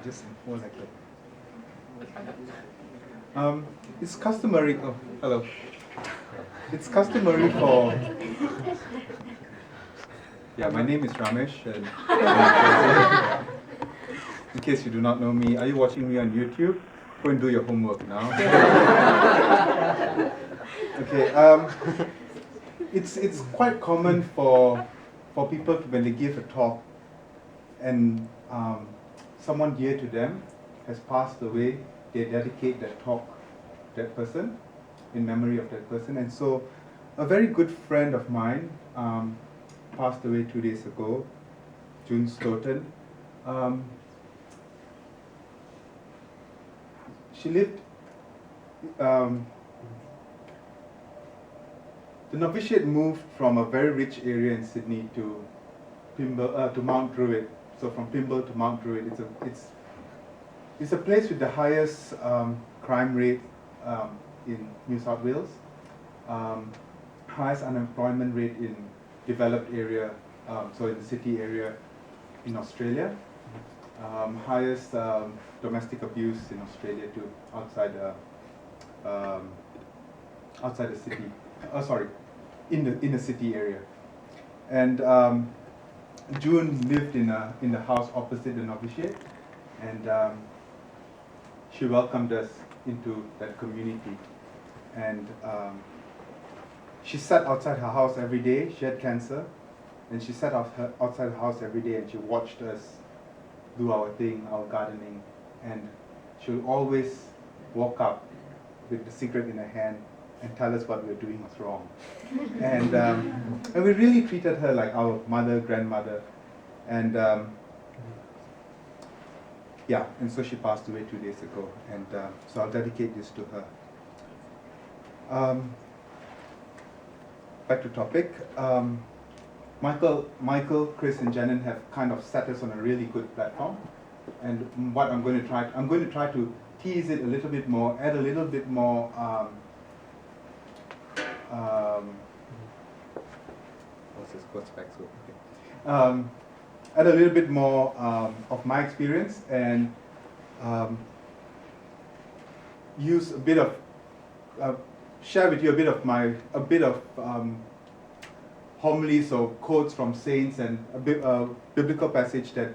Just more like that. It's customary. Oh, hello. It's customary for. Yeah, my name is Ramesh. And in case you do not know me, are you watching me on YouTube? Go and do your homework now. Okay. It's quite common for people when they give a talk and someone dear to them has passed away, they dedicate that talk to that person in memory of that person. And so a very good friend of mine passed away 2 days ago, June Stoughton. She lived, the novitiate moved from a very rich area in Sydney to Mount Druitt. So from Pymble to Mount Druitt, it's a place with the highest crime rate in New South Wales, highest unemployment rate in developed area, so in the city area in Australia, highest domestic abuse in Australia too, outside the city. In the city area, and June lived in the house opposite the novitiate, and she welcomed us into that community. And she sat outside her house every day. She had cancer, and she sat outside her house every day, and she watched us do our thing, our gardening, and she would always walk up with the cigarette in her hand and tell us what we were doing was wrong. And we really treated her like our mother, grandmother. And and so she passed away 2 days ago. And so I'll dedicate this to her. Back to topic. Michael, Chris, and Janan have kind of set us on a really good platform. And what I'm going to try to tease it a little bit more, add a little bit more add a little bit more of my experience and use a bit of share with you a bit of homilies or quotes from saints and a biblical passage that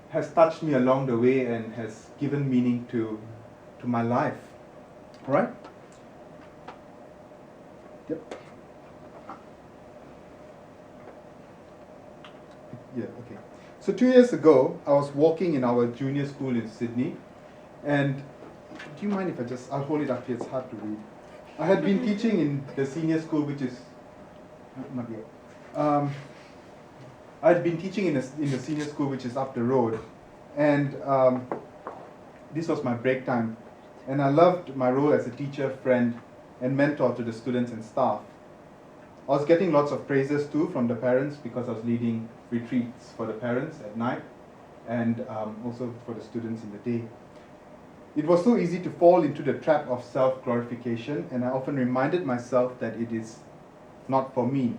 has touched me along the way and has given meaning to my life. All right? Yep. Yeah, okay. So 2 years ago, I was walking in our junior school in Sydney, and do you mind if I'll hold it up here, it's hard to read. I had been teaching in the senior school, which is, not yet. I had been teaching in the senior school, which is up the road, and this was my break time, and I loved my role as a teacher, friend, and mentor to the students and staff. I was getting lots of praises too from the parents because I was leading retreats for the parents at night and also for the students in the day. It was so easy to fall into the trap of self-glorification, and I often reminded myself that it is not for me.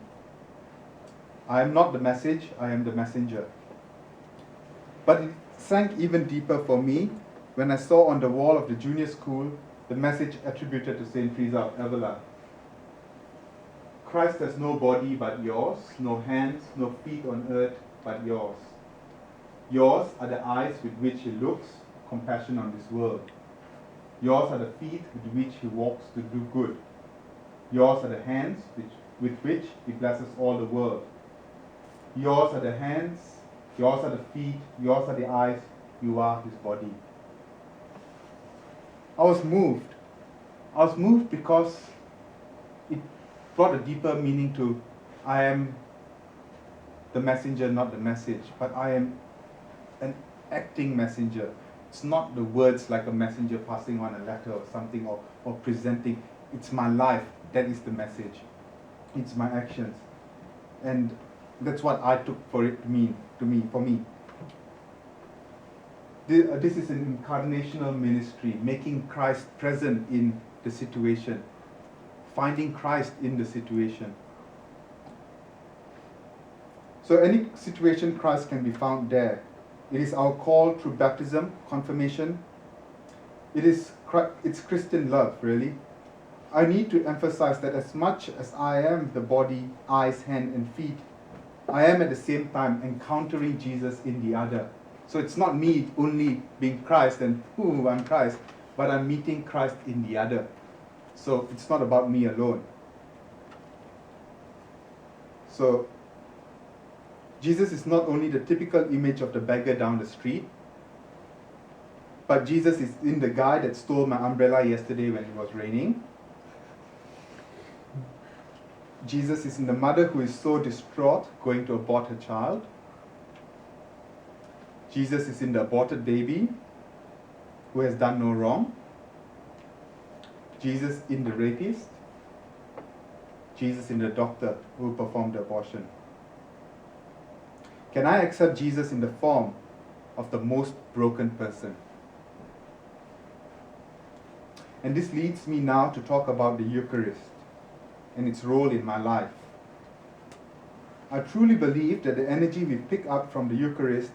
I am not the message, I am the messenger. But it sank even deeper for me when I saw on the wall of the junior school the message attributed to Saint Teresa of Avila. Christ has no body but yours, no hands, no feet on earth but yours. Yours are the eyes with which he looks, compassion on this world. Yours are the feet with which he walks to do good. Yours are the hands with which he blesses all the world. Yours are the hands, yours are the feet, yours are the eyes, you are his body. I was moved. I was moved because it brought a deeper meaning to I am the messenger, not the message, but I am an acting messenger. It's not the words like a messenger passing on a letter or something or presenting. It's my life. That is the message. It's my actions. And that's what I took for it for me. This is an incarnational ministry, making Christ present in the situation. finding Christ in the situation. So any situation, Christ can be found there. It is our call through baptism, confirmation. It's Christian love, really. I need to emphasize that as much as I am the body, eyes, hand, and feet, I am at the same time encountering Jesus in the other. So it's not me only being Christ and, I'm Christ, but I'm meeting Christ in the other. So it's not about me alone. So Jesus is not only the typical image of the beggar down the street, but Jesus is in the guy that stole my umbrella yesterday when it was raining. Jesus is in the mother who is so distraught going to abort her child. Jesus is in the aborted baby who has done no wrong. Jesus in the rapist. Jesus in the doctor who performed the abortion. Can I accept Jesus in the form of the most broken person? And this leads me now to talk about the Eucharist and its role in my life. I truly believe that the energy we pick up from the Eucharist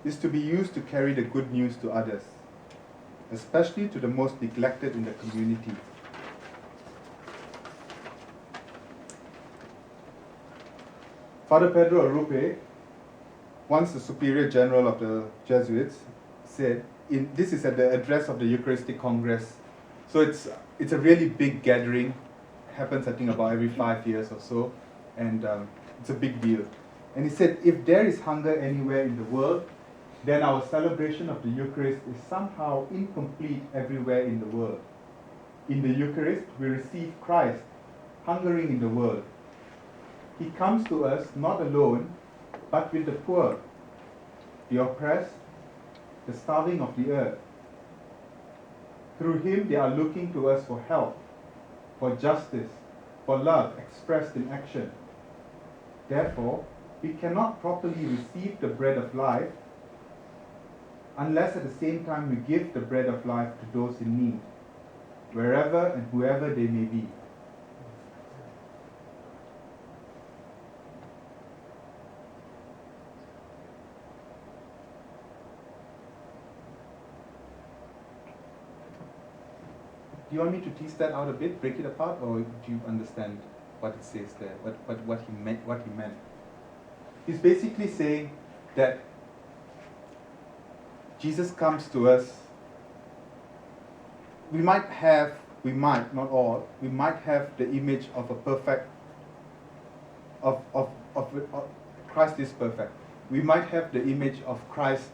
is to be used to carry the good news to others, especially to the most neglected in the community. Father Pedro Arrupe, once the Superior General of the Jesuits, said, this is at the address of the Eucharistic Congress. So it's a really big gathering, happens I think about every 5 years or so, and it's a big deal. And he said, if there is hunger anywhere in the world, then our celebration of the Eucharist is somehow incomplete everywhere in the world. In the Eucharist, we receive Christ, hungering in the world. He comes to us not alone, but with the poor, the oppressed, the starving of the earth. Through him, they are looking to us for help, for justice, for love expressed in action. Therefore, we cannot properly receive the bread of life unless at the same time we give the bread of life to those in need, wherever and whoever they may be. Do you want me to tease that out a bit, break it apart, or do you understand what it says there, what he meant? He's basically saying that Jesus comes to us. We might, not all, we might have the image of a perfect, of Christ is perfect. We might have the image of Christ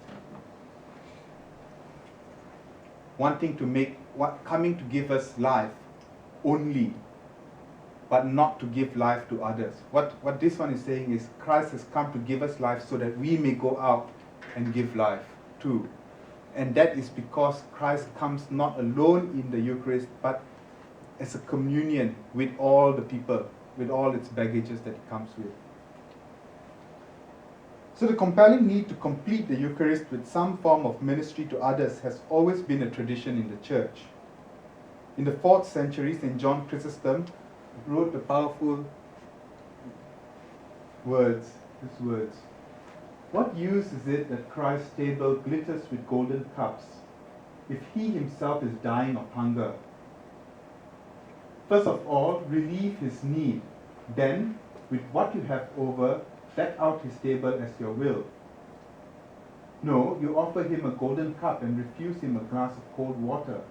wanting to coming to give us life only, but not to give life to others. What this one is saying is Christ has come to give us life so that we may go out and give life too. And that is because Christ comes not alone in the Eucharist, but as a communion with all the people, with all its baggages that it comes with. So the compelling need to complete the Eucharist with some form of ministry to others has always been a tradition in the Church. In the 4th century, St. John Chrysostom wrote the powerful words, these words. What use is it that Christ's table glitters with golden cups if he himself is dying of hunger? First of all, relieve his need. Then, with what you have over, deck out his table as your will. No, you offer him a golden cup and refuse him a glass of cold water.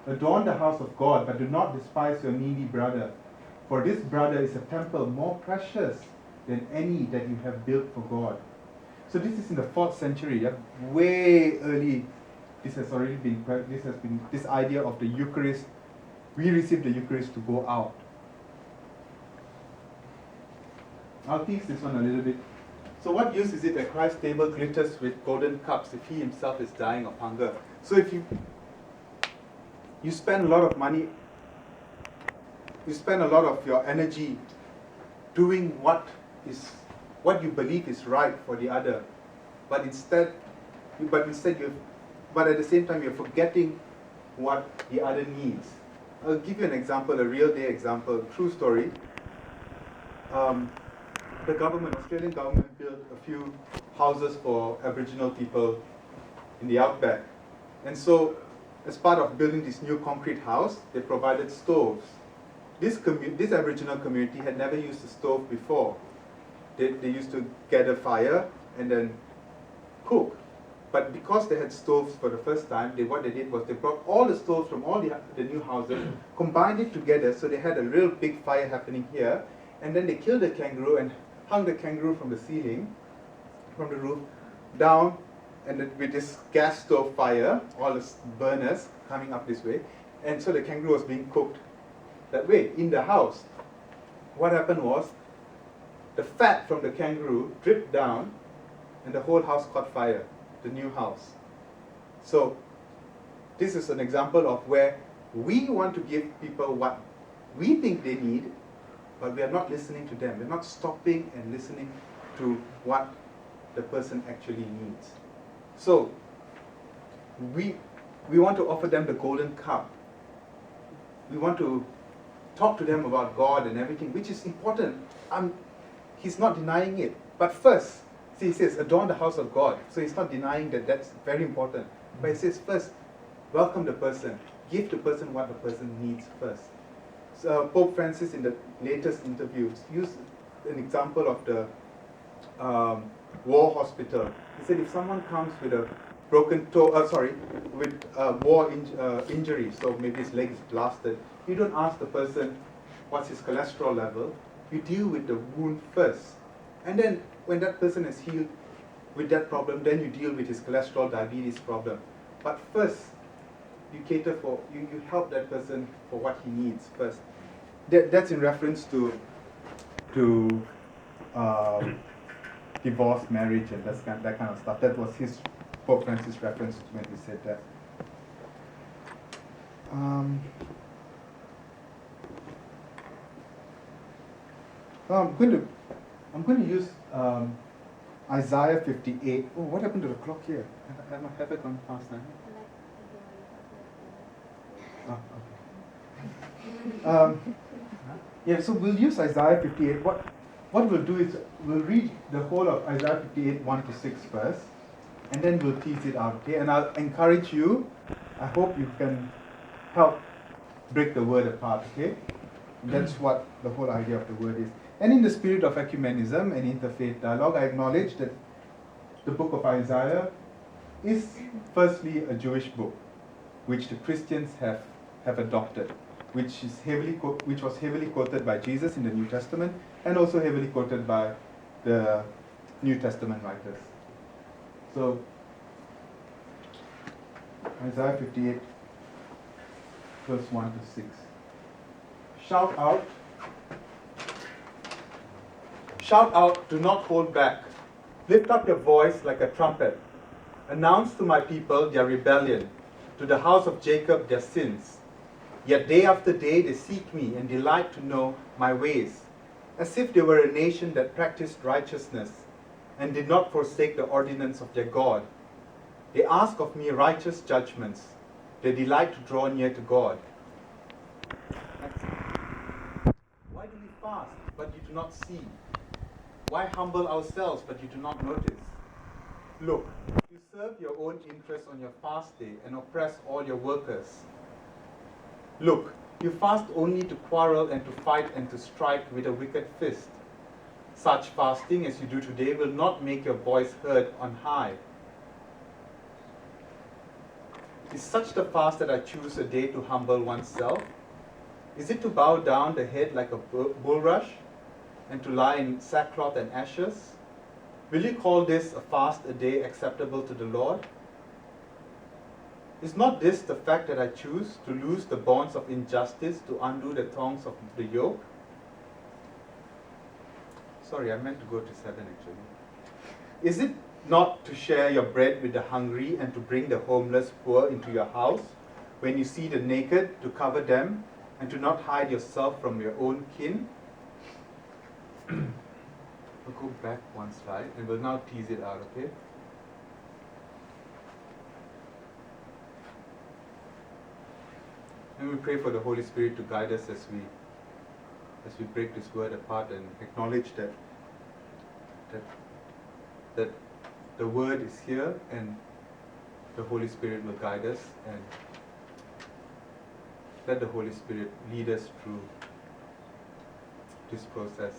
Adorn the house of God, but do not despise your needy brother, for this brother is a temple more precious than any that you have built for God. So this is in the 4th century, way early. This idea of the Eucharist. We receive the Eucharist to go out. I'll tease this one a little bit. So what use is it that Christ's table glitters with golden cups if he himself is dying of hunger? So if you spend a lot of money, you spend a lot of your energy doing what you believe is right for the other, but at the same time you're forgetting what the other needs. I'll give you an example, a real day example, true story. The government, Australian government, built a few houses for Aboriginal people in the outback. And so, as part of building this new concrete house, they provided stoves. This Aboriginal community had never used a stove before. They used to gather fire and then cook. But because they had stoves for the first time, what they did was they brought all the stoves from all the new houses, combined it together, so they had a real big fire happening here, and then they killed the kangaroo and hung the kangaroo from the ceiling, from the roof, down, and with this gas stove fire, all the burners coming up this way, and so the kangaroo was being cooked that way, in the house. What happened was, the fat from the kangaroo dripped down, and the whole house caught fire, the new house. So, this is an example of where we want to give people what we think they need, but we are not listening to them. We're not stopping and listening to what the person actually needs. So, we want to offer them the golden cup. We want to talk to them about God and everything, which is important. He's not denying it. But first, see, he says, adorn the house of God. So he's not denying that that's very important. But he says, first, welcome the person. Give the person what the person needs first. So Pope Francis, in the latest interview, used an example of the war hospital. He said, if someone comes with a broken toe, with war injury, so maybe his leg is blasted, you don't ask the person what's his cholesterol level. You deal with the wound first. And then when that person is healed with that problem, then you deal with his cholesterol, diabetes problem. But first, you cater for, you help that person for what he needs first. That's in reference to divorce, marriage, and that kind of stuff. That was his Pope Francis reference when he said that. I'm going to use Isaiah 58. Oh, what happened to the clock here? Have I gone past now? Oh, okay. Yeah, so we'll use Isaiah 58. What we'll do is we'll read the whole of Isaiah 58, 1 to 6 first, and then we'll tease it out, okay? And I'll encourage you, I hope you can help break the word apart, okay? And that's what the whole idea of the word is. And in the spirit of ecumenism and interfaith dialogue, I acknowledge that the book of Isaiah is firstly a Jewish book, which the Christians have adopted, which was heavily quoted by Jesus in the New Testament, and also heavily quoted by the New Testament writers. So, Isaiah 58, verse 1 to 6. Shout out, do not hold back. Lift up your voice like a trumpet. Announce to my people their rebellion, to the house of Jacob their sins. Yet day after day they seek me and delight to know my ways, as if they were a nation that practiced righteousness and did not forsake the ordinance of their God. They ask of me righteous judgments. They delight to draw near to God. Why do we fast, but you do not see? Why humble ourselves, but you do not notice? Look, you serve your own interests on your fast day and oppress all your workers. Look, you fast only to quarrel and to fight and to strike with a wicked fist. Such fasting as you do today will not make your voice heard on high. Is such the fast that I choose a day to humble oneself? Is it to bow down the head like a bulrush and to lie in sackcloth and ashes? Will you call this a fast, a day acceptable to the Lord? Is not this the fact that I choose to loose the bonds of injustice, to undo the thongs of the yoke? Sorry, I meant to go to 7 actually. Is it not to share your bread with the hungry and to bring the homeless poor into your house? When you see the naked, to cover them and to not hide yourself from your own kin? We'll go back one slide and we'll now tease it out, okay? And we pray for the Holy Spirit to guide us as we break this word apart and acknowledge that the word is here and the Holy Spirit will guide us, and let the Holy Spirit lead us through this process.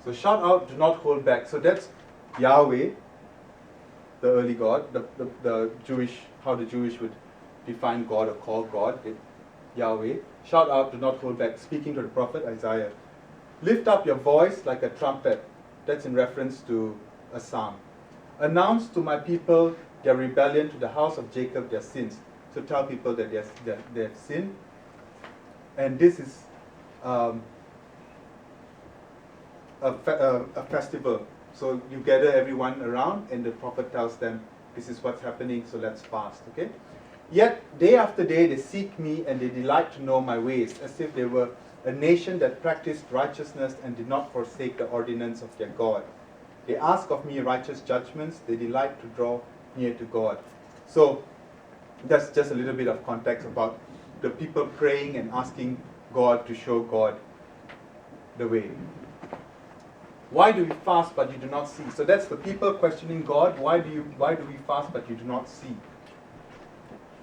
So shout out, do not hold back. So that's Yahweh, the early God, the Jewish, how the Jewish would define God or call God, Yahweh. Shout out, do not hold back, speaking to the prophet Isaiah. Lift up your voice like a trumpet. That's in reference to a psalm. Announce to my people their rebellion, to the house of Jacob their sins. So tell people that they have sinned. And this is a festival. So you gather everyone around and the prophet tells them, this is what's happening, so let's fast, okay? Yet day after day they seek me and they delight to know my ways, as if they were a nation that practiced righteousness and did not forsake the ordinance of their God. They ask of me righteous judgments, they delight to draw near to God. So that's just a little bit of context about the people praying and asking God to show God the way. Why do we fast but you do not see? So that's the people questioning God. Why do we fast but you do not see?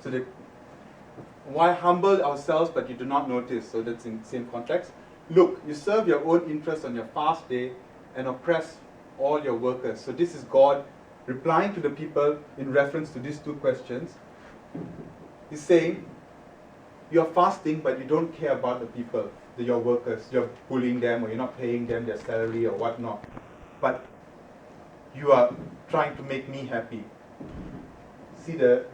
So that why humble ourselves but you do not notice? So that's in the same context. Look, you serve your own interests on your fast day and oppress all your workers. So this is God replying to the people in reference to these two questions. He's saying, you're fasting but you don't care about the people, your workers. You're bullying them or you're not paying them their salary or whatnot. But you are trying to make me happy. See the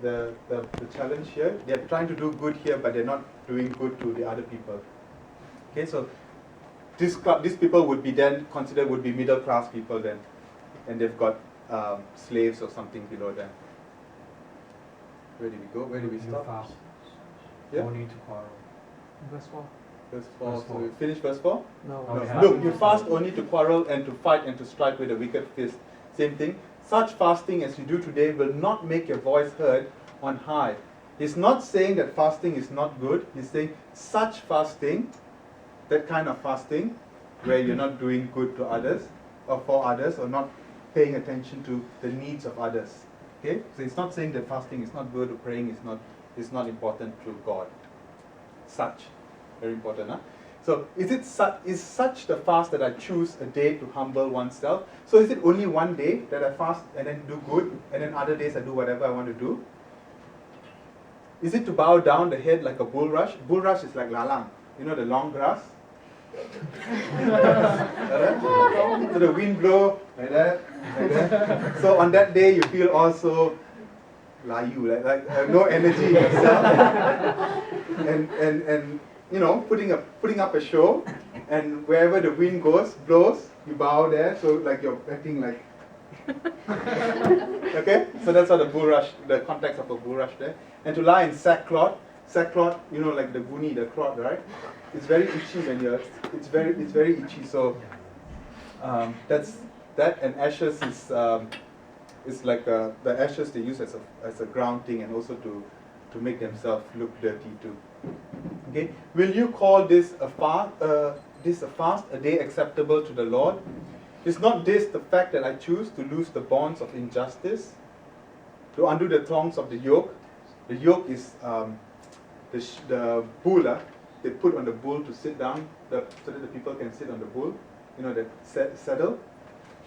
challenge here? They're trying to do good here but they're not doing good to the other people. Okay, so these people would be then considered would be middle class people then. And they've got slaves or something below them. Where did we go? Where did we stop? Fast. Yeah? Only to quarrel. Verse 4. Verse 4. Verse So 4. we finish verse 4? No. No. Look, you fast only to quarrel and to fight and to strike with a wicked fist. Same thing. Such fasting as you do today will not make your voice heard on high. He's not saying that fasting is not good. He's saying such fasting, that kind of fasting, where you're not doing good to others or for others or not paying attention to the needs of others. Okay? So it's not saying that fasting is not good or praying is not important to God. Such. Very important, huh? So is such the fast that I choose a day to humble oneself? So is it only one day that I fast and then do good, and then other days I do whatever I want to do? Is it to bow down the head like a bulrush? Bulrush is like lalang, you know, the long grass. So the wind blow like that. So on that day you feel also layu, like no energy in yourself, and you know, putting up a show, and wherever the wind blows, you bow there, so like you're acting like. Okay, so that's what the context of a bulrush there. And to lie in sackcloth, you know, like the guni, the cloth, right? It's very itchy when it's very itchy. So that's that, and ashes is like the ashes they use as a ground thing, and also to make themselves look dirty too. Okay, will you call this a fast? A day acceptable to the Lord? Is not this the fact that I choose to loose the bonds of injustice, to undo the thongs of the yoke? The yoke is the bull. They put on the bull to sit down, so that the people can sit on the bull. You know, the saddle.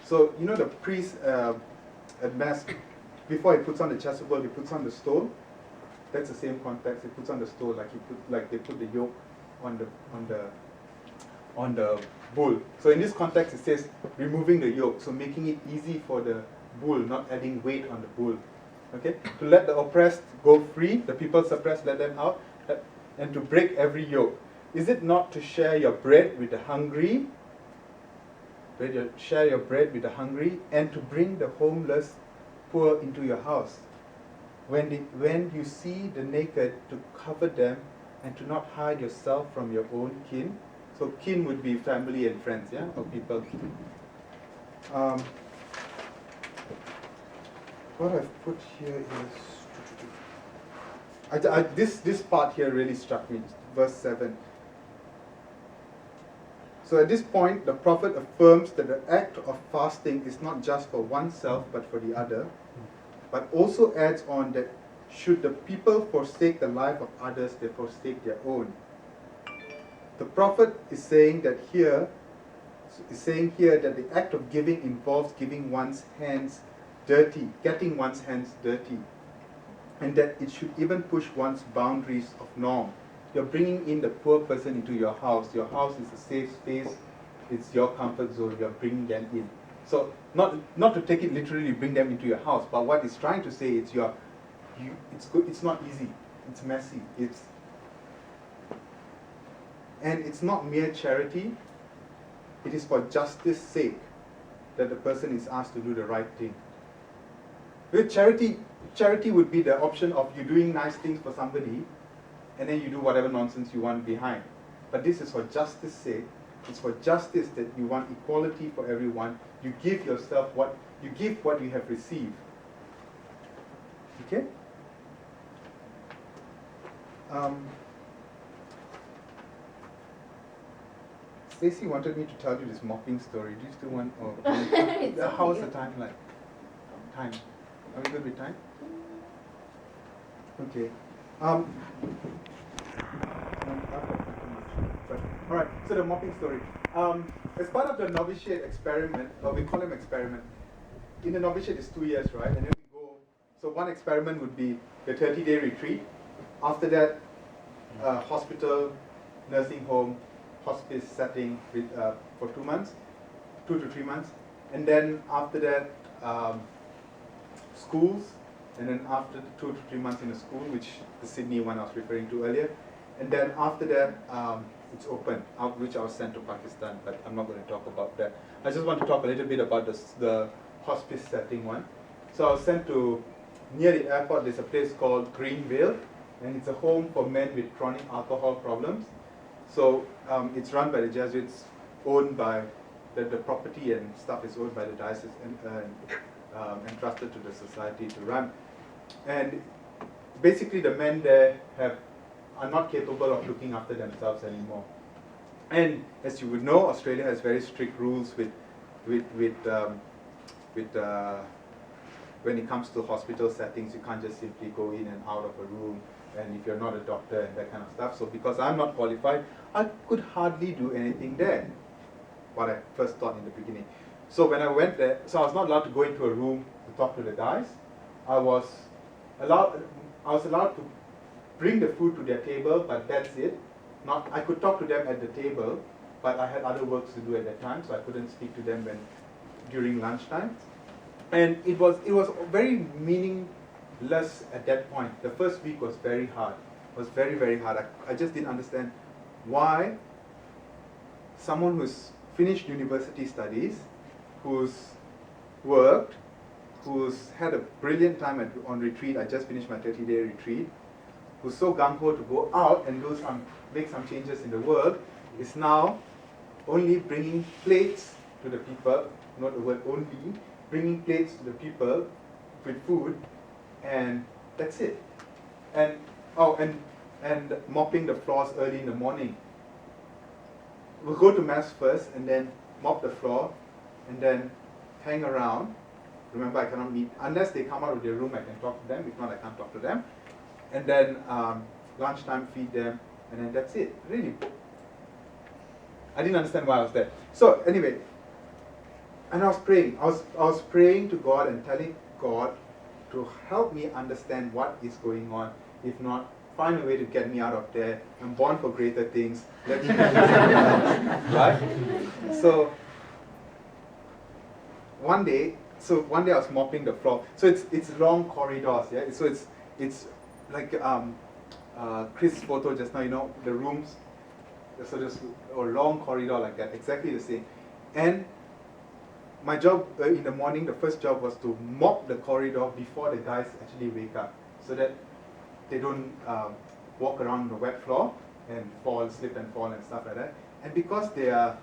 So you know the priest at mass, before he puts on the chasuble, he puts on the stole. That's the same context. He puts on the stole like they put the yoke on the bull. So in this context, it says removing the yoke, so making it easy for the bull, not adding weight on the bull. Okay, to let the oppressed go free, the people suppressed, let them out, and to break every yoke. Is it not to share your bread with the hungry? Share your bread with the hungry, and to bring the homeless, poor into your house. When you see the naked, to cover them, and to not hide yourself from your own kin. So kin would be family and friends, yeah, or people. What I've put here is this part here really struck me. verse 7. So at this point, the prophet affirms that the act of fasting is not just for oneself but for the other, but also adds on that should the people forsake the life of others, they forsake their own. The prophet is saying here that the act of giving involves giving one's hands dirty, getting one's hands dirty, and that it should even push one's boundaries of norm. You're bringing in the poor person into your house. Your house is a safe space. It's your comfort zone. You're bringing them in. So not to take it literally, bring them into your house, but what it's trying to say is it's good. It's not easy. It's messy. And it's not mere charity. It is for justice sake that the person is asked to do the right thing. With charity would be the option of you doing nice things for somebody and then you do whatever nonsense you want behind. But this is for justice sake. It's for justice that you want equality for everyone. You give yourself what you have received. Okay? Stacey wanted me to tell you this mopping story. Do you still want? How's the time like? Time. Are we good with time? Okay. All right. So the mopping story. As part of the novitiate experiment, or we call them experiment. In the novitiate it's 2 years, right? And then we go. So one experiment would be the 30-day retreat. After that, hospital, nursing home, hospice setting for 2 months, 2 to 3 months, and then after that, schools, and then after 2 to 3 months in a school, which the Sydney one I was referring to earlier, and then after that, it's open, which I was sent to Pakistan, but I'm not going to talk about that. I just want to talk a little bit about the hospice setting one. So I was sent to, near the airport, there's a place called Greenvale, and it's a home for men with chronic alcohol problems. So it's run by the Jesuits, owned by the property and stuff is owned by the diocese and entrusted to the society to run. And basically the men there are not capable of looking after themselves anymore. And as you would know, Australia has very strict rules when it comes to hospital settings. You can't just simply go in and out of a room, and if you're not a doctor and that kind of stuff. So because I'm not qualified, I could hardly do anything there, what I first thought in the beginning. So when I went there, so I was not allowed to go into a room to talk to the guys. I was allowed to bring the food to their table, but that's it. I could talk to them at the table, but I had other works to do at that time, so I couldn't speak to them during lunchtime. And it was very meaningless at that point. The first week was very hard. It was very, very hard. I just didn't understand why someone who's finished university studies, who's worked, who's had a brilliant time on retreat. I just finished my 30-day retreat, who's so gung-ho to go out and make some changes in the world, is now only bringing plates to the people, not the word only, bringing plates to the people with food, and that's it. And mopping the floors early in the morning. We'll go to mass first, and then mop the floor, and then hang around. Remember, I cannot meet unless they come out of their room. I can talk to them. If not, I can't talk to them. And then lunchtime, feed them, and then that's it. Really, I didn't understand why I was there. So anyway, and I was praying. I was praying to God and telling God to help me understand what is going on. If not, find a way to get me out of there. I'm born for greater things. Let me do something else. Right? So one day I was mopping the floor. So it's long corridors, yeah. So it's like Chris' photo just now, you know, the rooms. So there's a long corridor like that, exactly the same. And my job in the morning, the first job was to mop the corridor before the guys actually wake up, so that they don't walk around the wet floor and slip and fall and stuff like that. And because they are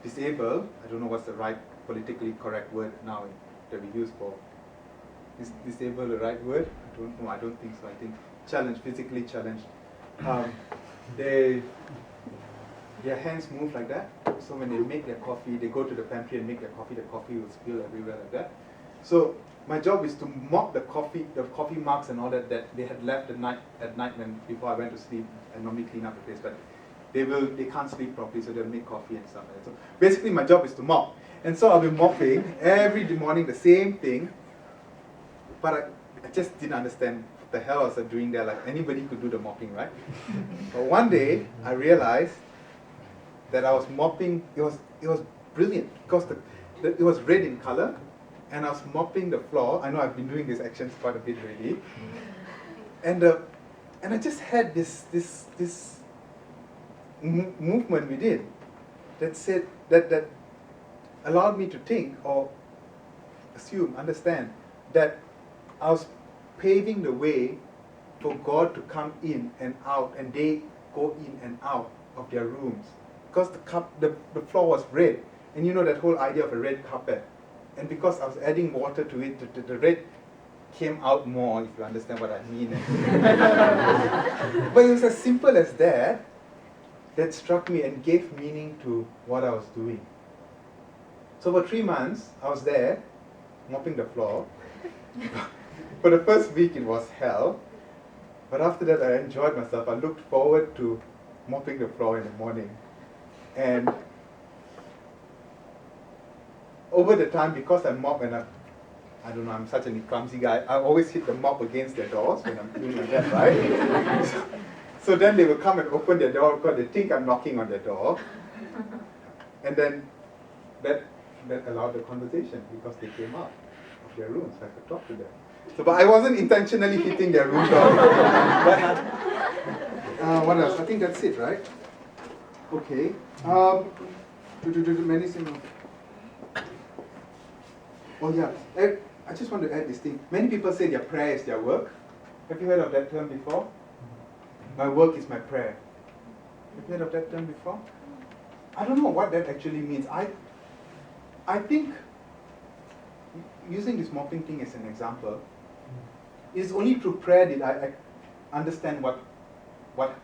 disabled, I don't know what's the right politically correct word now that we use for, is disabled the right word? I don't know, I don't think so. I think challenged, physically challenged. their hands move like that. So when they make their coffee, they go to the pantry and make their coffee will spill everywhere like that. So my job is to mop the coffee marks and all that they had left at night when before I went to sleep. I normally clean up the place, but they can't sleep properly, so they'll make coffee and stuff like that. So basically my job is to mop. And so I'll be mopping every morning the same thing, but I just didn't understand what the hell I was doing there. Like anybody could do the mopping, right? But one day I realized that I was mopping. It was brilliant because it was red in color, and I was mopping the floor. I know I've been doing these actions quite a bit already, and I just had this movement within that said that allowed me to think or understand that I was paving the way for God to come in and out, and they go in and out of their rooms. Because the floor was red, and you know that whole idea of a red carpet. And because I was adding water to it, the red came out more, if you understand what I mean. But it was as simple as that struck me and gave meaning to what I was doing. So for 3 months, I was there, mopping the floor. For the first week, it was hell. But after that, I enjoyed myself. I looked forward to mopping the floor in the morning. And over the time, because I mop and I don't know, I'm such a clumsy guy, I always hit the mop against their doors when I'm doing like that, right? So then they will come and open their door because they think I'm knocking on their door. And then that allowed the conversation because they came out of their rooms. I could talk to them. So, but I wasn't intentionally hitting their room door. What else? I think that's it, right? Okay. Many things. Oh yeah, I just want to add this thing. Many people say their prayer is their work. Have you heard of that term before? My work is my prayer. Have you heard of that term before? I don't know what that actually means. I think, using this mopping thing as an example, it's only through prayer did I understand what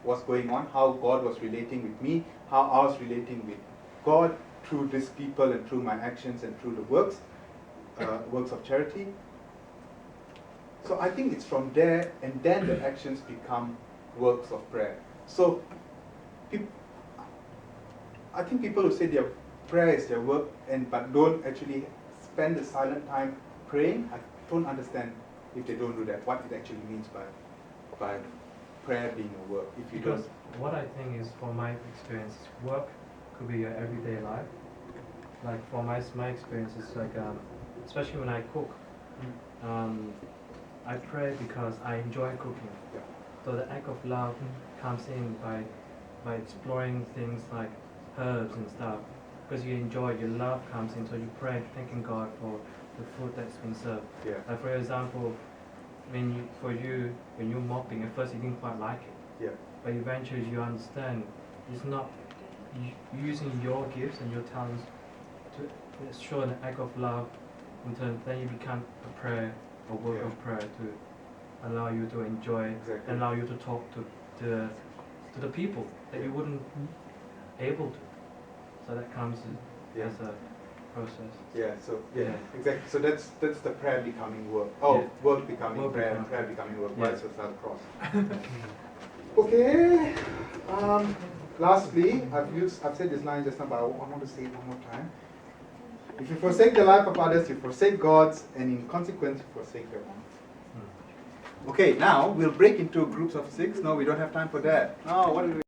was going on, how God was relating with me, how I was relating with God through these people and through my actions and through the works of charity. So I think it's from there, and then the actions become works of prayer. So I think people who say their prayer is their work but don't actually spend the silent time praying, I don't understand if they don't do that, what it actually means by prayer being a work. Because what I think is, from my experience, work could be your everyday life. Like for my experience, it's like, especially when I cook, I pray because I enjoy cooking. Yeah. So the act of love comes in by exploring things like herbs and stuff. Because you enjoy, your love comes in, so you pray, thanking God for the food that's been served. Yeah. Like for example, when you're mopping, at first you didn't quite like it. Yeah. But eventually you understand it's not using your gifts and your talents to show an act of love. In turn, then you become a prayer, a work of prayer to allow you to enjoy, and allow you to talk to the people that you wouldn't able to. So that comes as a process. Yeah. So exactly. So that's the prayer becoming work. Oh, work becoming prayer, and prayer becoming work. Vice versa across. Okay. Lastly, I've said this line just now, but I want to say it one more time. If you forsake the life of others, you forsake God's, and in consequence, you forsake your own. Okay, now we'll break into groups of 6. No, we don't have time for that. No, what do we